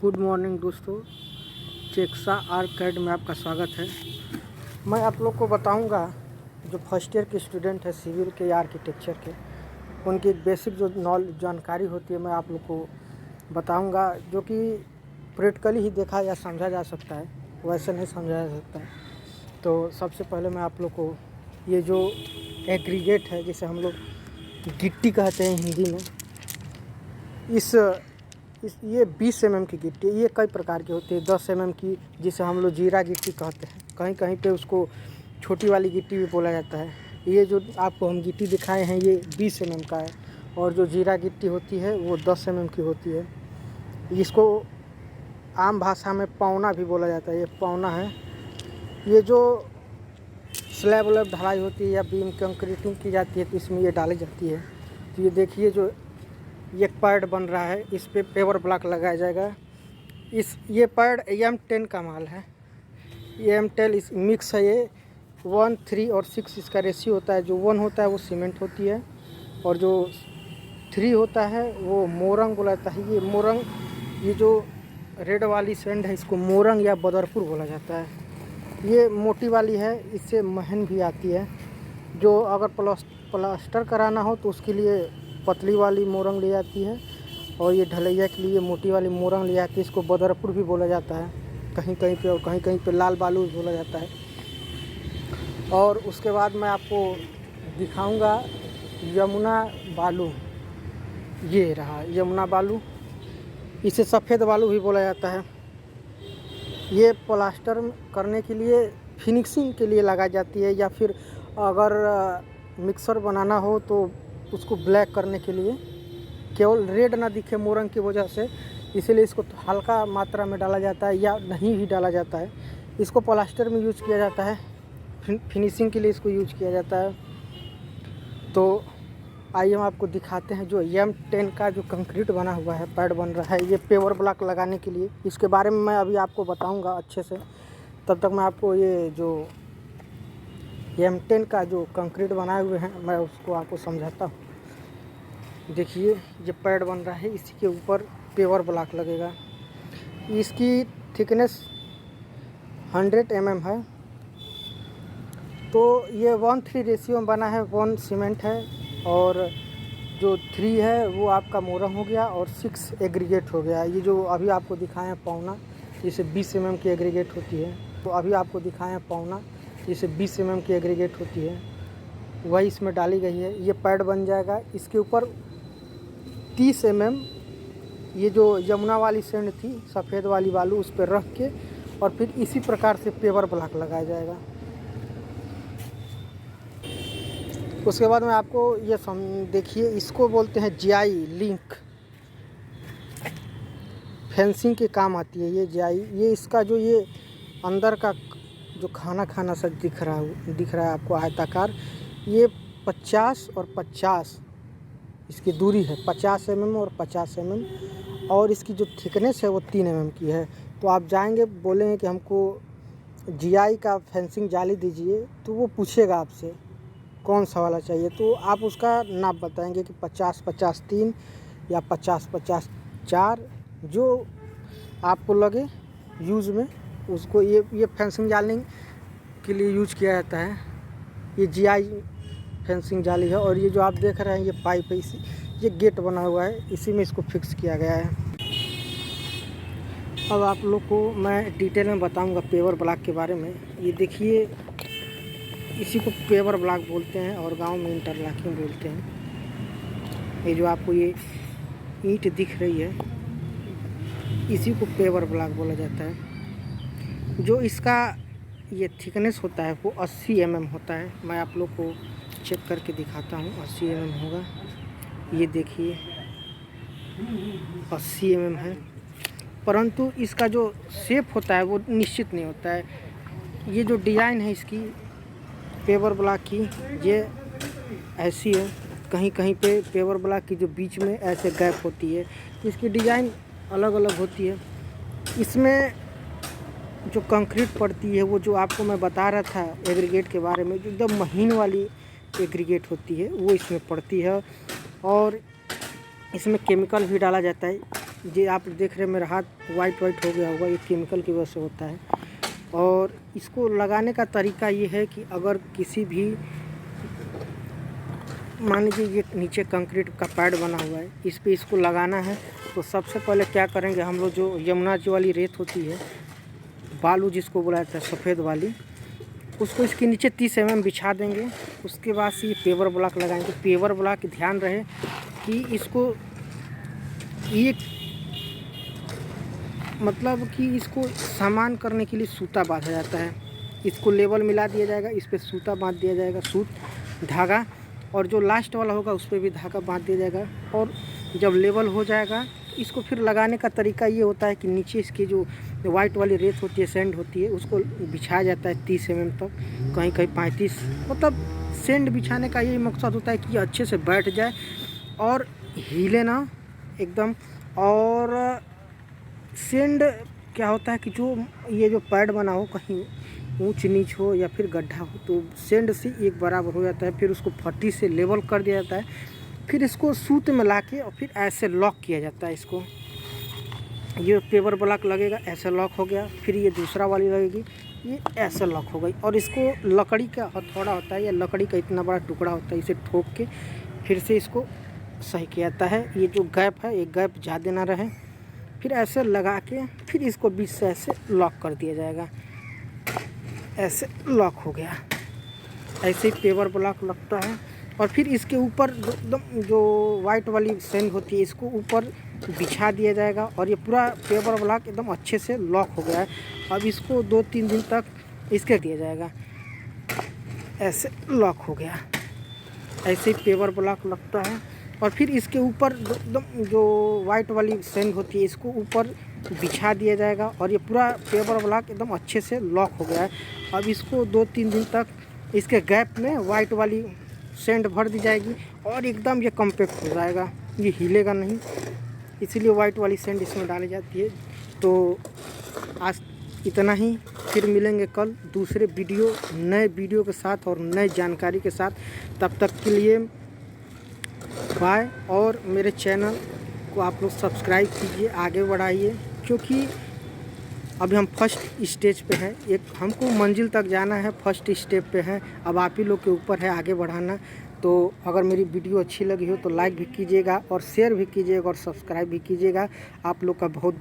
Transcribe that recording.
Good morning दोस्तों, चेक्सा आर्कैड में आपका स्वागत है। मैं आप लोग को बताऊंगा जो फर्स्ट ईयर के स्टूडेंट है सिविल के या आर्किटेक्चर के, उनकी बेसिक जो जानकारी होती है मैं आप लोग को बताऊंगा, जो कि प्रैक्टिकली ही देखा या समझा जा सकता है, वैसे नहीं समझा जा सकता है। तो सबसे पहले मैं आप लोग को ये जो एग्रीगेट है, जिसे हम लोग गिट्टी कहते हैं हिंदी में, ये 20 mm की गिट्टी, ये कई प्रकार की होती है। 10 mm की, जिसे हम लोग जीरा गिट्टी कहते हैं, कहीं कहीं पे उसको छोटी वाली गिट्टी भी बोला जाता है। ये जो आपको हम गिट्टी दिखाए हैं ये 20 mm का है, और जो जीरा गिट्टी होती है वो 10 mm की होती है। इसको आम भाषा में पौना भी बोला जाता है, ये पौना है। ये जो स्लैब वलैब ढलाई होती है या बीम कंक्रीटिंग की जाती है तो इसमें ये डाली जाती है। तो ये देखिए, जो ये पैड बन रहा है, इस पे पेवर ब्लॉक लगाया जाएगा। ये पैड M10 का माल है। ये M10 इस मिक्स है। ये 1, 3 और 6 इसका रेशियो होता है। जो 1 होता है वो सीमेंट होती है, और जो 3 होता है वो मोरंग बोला जाता है। ये मोरंग, ये जो रेड वाली सैंड है इसको मोरंग या बदरपुर बोला जाता है। ये मोटी वाली है, इससे महन भी आती है। जो अगर प्लास्टर कराना हो तो उसके लिए पतली वाली मोरंग ले जाती है, और ये ढलैया के लिए मोटी वाली मोरंग ले जाती है। इसको बदरपुर भी बोला जाता है कहीं कहीं पे, और कहीं कहीं पे लाल बालू भी बोला जाता है। और उसके बाद मैं आपको दिखाऊंगा यमुना बालू। ये रहा यमुना बालू, इसे सफ़ेद बालू भी बोला जाता है। ये प्लास्टर करने के लिए, फिनिशिंग के लिए लगाई जाती है, या फिर अगर मिक्सर बनाना हो तो उसको ब्लैक करने के लिए, केवल रेड ना दिखे मोरंग की वजह से, इसीलिए इसको हल्का मात्रा में डाला जाता है या नहीं भी डाला जाता है। इसको प्लास्टर में यूज किया जाता है, फिनिशिंग के लिए इसको यूज किया जाता है। तो आइए हम आपको दिखाते हैं जो M10 का जो कंक्रीट बना हुआ है, पैड बन रहा है, ये पेवर ब्लॉक लगाने के लिए। इसके बारे में मैं अभी आपको बताऊंगा अच्छे से। तब तक मैं आपको ये जो M10 का जो कंक्रीट बनाए हुए हैं मैं उसको आपको समझाता हूँ। देखिए, ये पैड बन रहा है, इसी के ऊपर पेवर ब्लॉक लगेगा। इसकी थिकनेस 100 mm है। तो ये 1:3 रेशियो में बना है। 1 सीमेंट है, और जो 3 है वो आपका मोरंग हो गया, और 6 एग्रीगेट हो गया। ये जो अभी आपको दिखाए हैं पौना, जिसे 20 mm की एग्रीगेट होती है। तो अभी आपको दिखाए हैं पौना, जिसे 20 mm की एग्रीगेट होती है, वही इसमें डाली गई है। ये पैड बन जाएगा। इसके ऊपर 30 mm ये जो यमुना वाली सैंड थी, सफ़ेद वाली बालू, उस पर रख के और फिर इसी प्रकार से पेवर ब्लॉक लगाया जाएगा। उसके बाद में आपको ये देखिए, इसको बोलते हैं जियाई लिंक, फेंसिंग के काम आती है ये जियाई। ये इसका जो ये अंदर का जो खाना सा दिख रहा है आपको आयताकार, ये 50 और 50 इसकी दूरी है, 50 mm और 50 mm, और इसकी जो थिकनेस है वो 3 mm की है। तो आप जाएंगे, बोलेंगे कि हमको जियाई का फेंसिंग जाली दीजिए, तो वो पूछेगा आपसे कौन सा वाला चाहिए, तो आप उसका नाप बताएंगे कि 50-50 3 या 50-50 4, जो आपको लगे यूज़ में, उसको ये फेंसिंग जाली के लिए यूज किया जाता है। ये जियाई फेंसिंग जाली है। और ये जो आप देख रहे हैं ये पाइप है, ये गेट बना हुआ है, इसी में इसको फिक्स किया गया है। अब आप लोग को मैं डिटेल में बताऊंगा पेवर ब्लॉक के बारे में। ये देखिए, इसी को पेवर ब्लॉक बोलते हैं, और गांव में इंटरलॉकिंग बोलते हैं। ये जो आपको ये ईंट दिख रही है, इसी को पेवर ब्लॉक बोला जाता है। जो इसका ये थिकनेस होता है वो 80 mm होता है। मैं आप लोग को चेक करके दिखाता हूँ। 80 mm होगा, ये देखिए 80 mm है। परंतु इसका जो शेप होता है वो निश्चित नहीं होता है। ये जो डिज़ाइन है इसकी पेवर ब्लॉक की, ये ऐसी है। कहीं कहीं पे पेवर ब्लॉक की जो बीच में ऐसे गैप होती है, इसकी डिज़ाइन अलग अलग होती है। इसमें जो कंक्रीट पड़ती है, वो जो आपको मैं बता रहा था एग्रीगेट के बारे में, जो एकदम महीन वाली एग्रीगेट होती है वो इसमें पड़ती है। और इसमें केमिकल भी डाला जाता है। ये आप देख रहे हैं मेरा हाथ वाइट वाइट हो गया होगा, ये केमिकल की वजह से होता है। और इसको लगाने का तरीका ये है कि अगर किसी भी, मान लीजिए ये नीचे कंक्रीट का पैड बना हुआ है, इस पे इसको लगाना है, तो सबसे पहले क्या करेंगे हम लोग, जो यमुना जी वाली रेत होती है, बालू जिसको बोला जाता है सफ़ेद वाली, उसको इसके नीचे 30 mm बिछा देंगे। उसके बाद से ये पेवर ब्लॉक लगाएंगे। पेवर ब्लॉक ध्यान रहे कि इसको एक मतलब कि इसको समान करने के लिए सूता बांधा जाता है। इसको लेवल मिला दिया जाएगा, इस पर सूता बांध दिया जाएगा, सूत धागा, और जो लास्ट वाला होगा उस पर भी धागा बांध दिया जाएगा। और जब लेवल हो जाएगा इसको फिर लगाने का तरीका ये होता है कि नीचे इसकी जो वाइट वाली रेत होती है, सैंड होती है, उसको बिछाया जाता है 30 mm तक, कहीं कहीं 35। मतलब सैंड बिछाने का यही मकसद होता है कि ये अच्छे से बैठ जाए और हिले ना एकदम। और सैंड क्या होता है कि जो ये जो पैड बना हो, कहीं ऊंच नीच हो या फिर गड्ढा हो, तो सैंड से एक बराबर हो जाता है। फिर उसको फट्टी से लेवल कर दिया जाता है, फिर इसको सूत में ला के और फिर ऐसे लॉक किया जाता है। इसको ये पेवर ब्लॉक लगेगा, ऐसे लॉक हो गया। फिर ये दूसरा वाली लगेगी, ये ऐसे लॉक हो गई। और इसको लकड़ी का हथौड़ा होता है या लकड़ी का इतना बड़ा टुकड़ा होता है, इसे ठोक के फिर से इसको सही किया जाता है। ये जो गैप है, ये गैप ज़्यादा ना रहे, फिर ऐसे लगा के फिर इसको बीच से ऐसे लॉक कर दिया जाएगा। ऐसे लॉक हो गया। ऐसे ही पेवर ब्लॉक लगता है। और फिर इसके ऊपर एकदम जो वाइट वाली सैंड होती है, इसको ऊपर बिछा दिया जाएगा और ये पूरा पेवर ब्लॉक एकदम अच्छे से लॉक हो गया है। अब इसको 2-3 दिन तक इसके दिया जाएगा। ऐसे लॉक हो गया। ऐसे ही पेवर ब्लॉक लगता है। और फिर इसके ऊपर एकदम जो वाइट वाली सैंड होती है, इसको ऊपर बिछा दिया जाएगा और ये पूरा पेवर ब्लॉक एकदम अच्छे से लॉक हो गया है। अब इसको 2-3 दिन तक इसके गैप में वाइट वाली सैंड भर दी जाएगी और एकदम ये कम्पैक्ट हो जाएगा, ये हिलेगा नहीं, इसीलिए वाइट वाली सैंड इसमें डाली जाती है। तो आज इतना ही, फिर मिलेंगे कल दूसरे वीडियो, नए वीडियो के साथ और नए जानकारी के साथ। तब तक के लिए बाय। और मेरे चैनल को आप लोग सब्सक्राइब कीजिए, आगे बढ़ाइए, क्योंकि अभी हम फर्स्ट स्टेज पे हैं। एक हमको मंजिल तक जाना है, फर्स्ट स्टेप पे है। अब आप ही लोग के ऊपर है आगे बढ़ाना। तो अगर मेरी वीडियो अच्छी लगी हो तो लाइक भी कीजिएगा और शेयर भी कीजिएगा और सब्सक्राइब भी कीजिएगा। आप लोग का बहुत बहुत